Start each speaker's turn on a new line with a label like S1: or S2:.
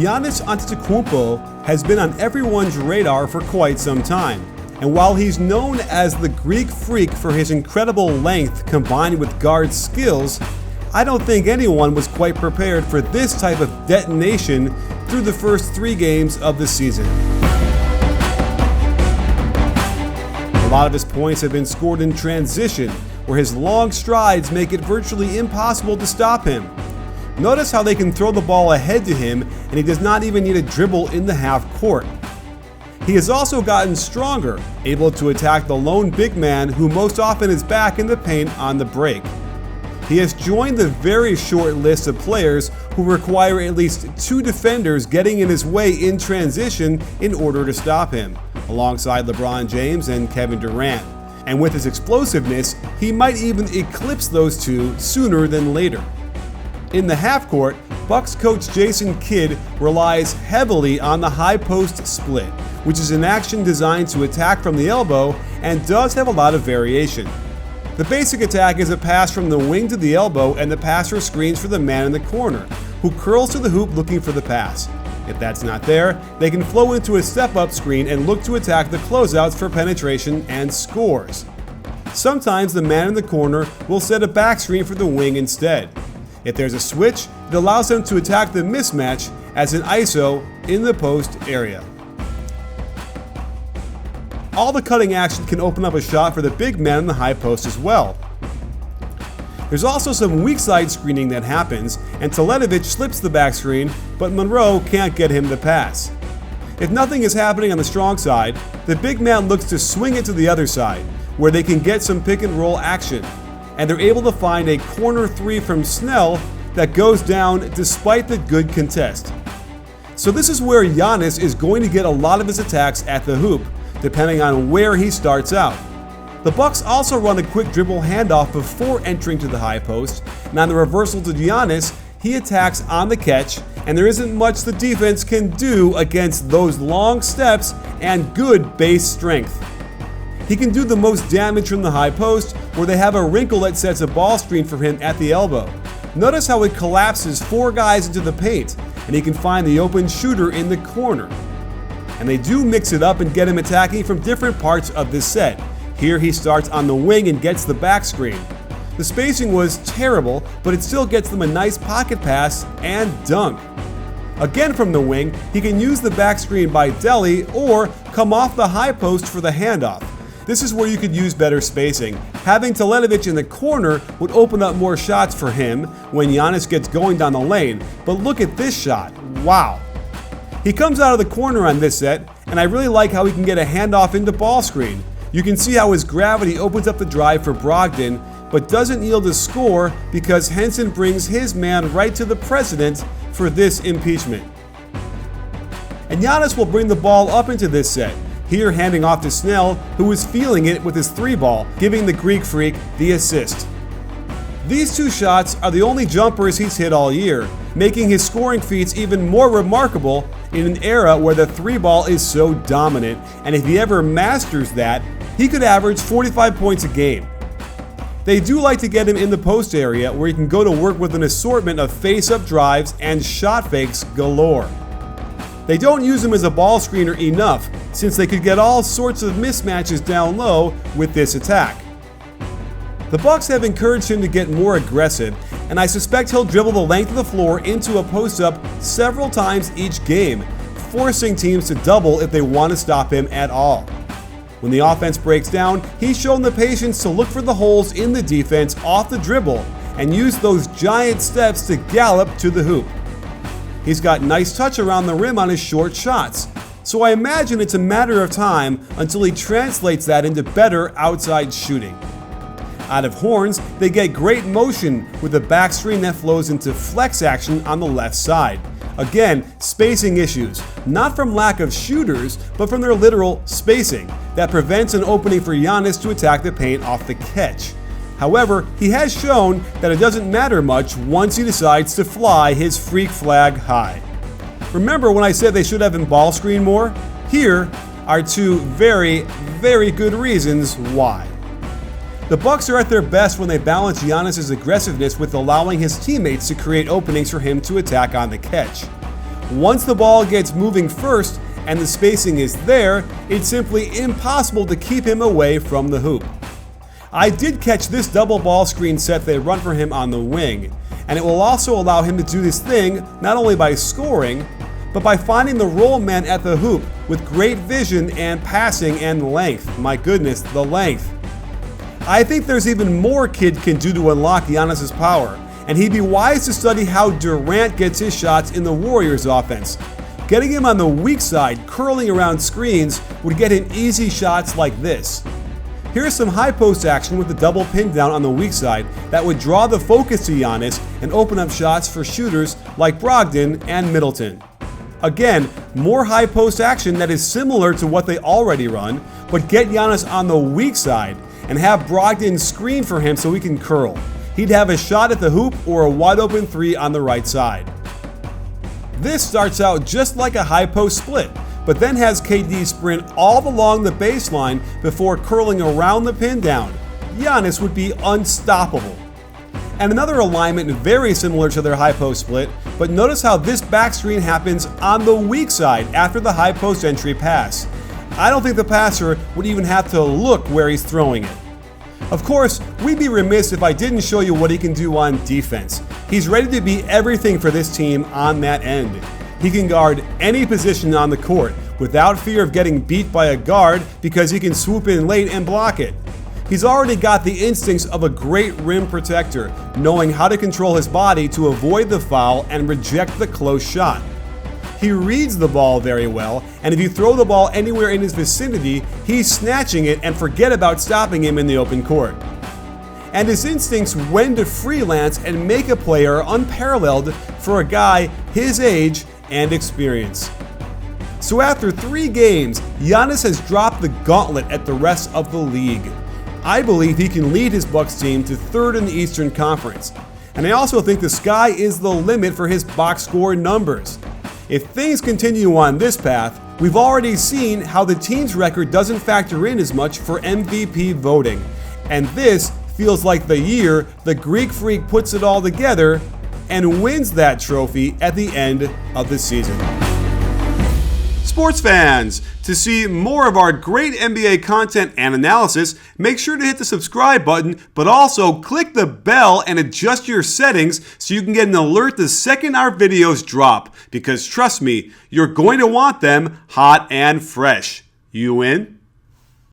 S1: Giannis Antetokounmpo has been on everyone's radar for quite some time. And while he's known as the Greek Freak for his incredible length combined with guard skills, I don't think anyone was quite prepared for this type of detonation through the first 3 games of the season. A lot of his points have been scored in transition, where his long strides make it virtually impossible to stop him. Notice how they can throw the ball ahead to him and he does not even need a dribble in the half court. He has also gotten stronger, able to attack the lone big man who most often is back in the paint on the break. He has joined the very short list of players who require at least 2 defenders getting in his way in transition in order to stop him, alongside LeBron James and Kevin Durant. And with his explosiveness, he might even eclipse those 2 sooner than later. In the half court, Bucks coach Jason Kidd relies heavily on the high post split, which is an action designed to attack from the elbow and does have a lot of variation. The basic attack is a pass from the wing to the elbow and the passer screens for the man in the corner, who curls to the hoop looking for the pass. If that's not there, they can flow into a step-up screen and look to attack the closeouts for penetration and scores. Sometimes the man in the corner will set a back screen for the wing instead. If there's a switch, it allows them to attack the mismatch as an ISO in the post area. All the cutting action can open up a shot for the big man in the high post as well. There's also some weak side screening that happens, and Teletovic slips the back screen, but Monroe can't get him the pass. If nothing is happening on the strong side, the big man looks to swing it to the other side, where they can get some pick and roll action. And they're able to find a corner 3 from Snell that goes down despite the good contest. So this is where Giannis is going to get a lot of his attacks at the hoop, depending on where he starts out. The Bucks also run a quick dribble handoff before entering to the high post, and on the reversal to Giannis, he attacks on the catch, and there isn't much the defense can do against those long steps and good base strength. He can do the most damage from the high post, where they have a wrinkle that sets a ball screen for him at the elbow. Notice how it collapses 4 guys into the paint, and he can find the open shooter in the corner. And they do mix it up and get him attacking from different parts of this set. Here he starts on the wing and gets the back screen. The spacing was terrible, but it still gets them a nice pocket pass and dunk. Again from the wing, he can use the back screen by Deli or come off the high post for the handoff. This is where you could use better spacing. Having Teletovic in the corner would open up more shots for him when Giannis gets going down the lane, but look at this shot, wow. He comes out of the corner on this set, and I really like how he can get a handoff into ball screen. You can see how his gravity opens up the drive for Brogdon, but doesn't yield a score because Henson brings his man right to the president for this impeachment. And Giannis will bring the ball up into this set, here handing off to Snell, who was feeling it with his 3-ball, giving the Greek Freak the assist. These 2 shots are the only jumpers he's hit all year, making his scoring feats even more remarkable in an era where the 3-ball is so dominant, and if he ever masters that, he could average 45 points a game. They do like to get him in the post area, where he can go to work with an assortment of face-up drives and shot fakes galore. They don't use him as a ball screener enough, since they could get all sorts of mismatches down low with this attack. The Bucks have encouraged him to get more aggressive, and I suspect he'll dribble the length of the floor into a post-up several times each game, forcing teams to double if they want to stop him at all. When the offense breaks down, he's shown the patience to look for the holes in the defense off the dribble and use those giant steps to gallop to the hoop. He's got nice touch around the rim on his short shots, so I imagine it's a matter of time until he translates that into better outside shooting. Out of horns, they get great motion with a back screen that flows into flex action on the left side. Again, spacing issues, not from lack of shooters, but from their literal spacing that prevents an opening for Giannis to attack the paint off the catch. However, he has shown that it doesn't matter much once he decides to fly his freak flag high. Remember when I said they should have him ball screen more? Here are 2 very, very good reasons why. The Bucks are at their best when they balance Giannis' aggressiveness with allowing his teammates to create openings for him to attack on the catch. Once the ball gets moving first and the spacing is there, it's simply impossible to keep him away from the hoop. I did catch this double ball screen set they run for him on the wing, and it will also allow him to do this thing not only by scoring, but by finding the roll man at the hoop with great vision and passing and length. My goodness, the length. I think there's even more Kidd can do to unlock Giannis' power, and he'd be wise to study how Durant gets his shots in the Warriors offense. Getting him on the weak side, curling around screens, would get him easy shots like this. Here's some high post action with the double pin down on the weak side that would draw the focus to Giannis and open up shots for shooters like Brogdon and Middleton. Again, more high post action that is similar to what they already run, but get Giannis on the weak side and have Brogdon screen for him so he can curl. He'd have a shot at the hoop or a wide open three on the right side. This starts out just like a high post split, but then has KD sprint all along the baseline before curling around the pin down. Giannis would be unstoppable. And another alignment very similar to their high post split, but notice how this back screen happens on the weak side after the high post entry pass. I don't think the passer would even have to look where he's throwing it. Of course, we'd be remiss if I didn't show you what he can do on defense. He's ready to be everything for this team on that end. He can guard any position on the court without fear of getting beat by a guard because he can swoop in late and block it. He's already got the instincts of a great rim protector, knowing how to control his body to avoid the foul and reject the close shot. He reads the ball very well, and if you throw the ball anywhere in his vicinity, he's snatching it and forget about stopping him in the open court. And his instincts when to freelance and make a play are unparalleled for a guy his age and experience. So after 3 games, Giannis has dropped the gauntlet at the rest of the league. I believe he can lead his Bucks team to 3rd in the Eastern Conference. And I also think the sky is the limit for his box score numbers. If things continue on this path, we've already seen how the team's record doesn't factor in as much for MVP voting. And this feels like the year the Greek Freak puts it all together and wins that trophy at the end of the season. Sports fans, to see more of our great NBA content and analysis, make sure to hit the subscribe button, but also click the bell and adjust your settings so you can get an alert the second our videos drop. Because trust me, you're going to want them hot and fresh. You in?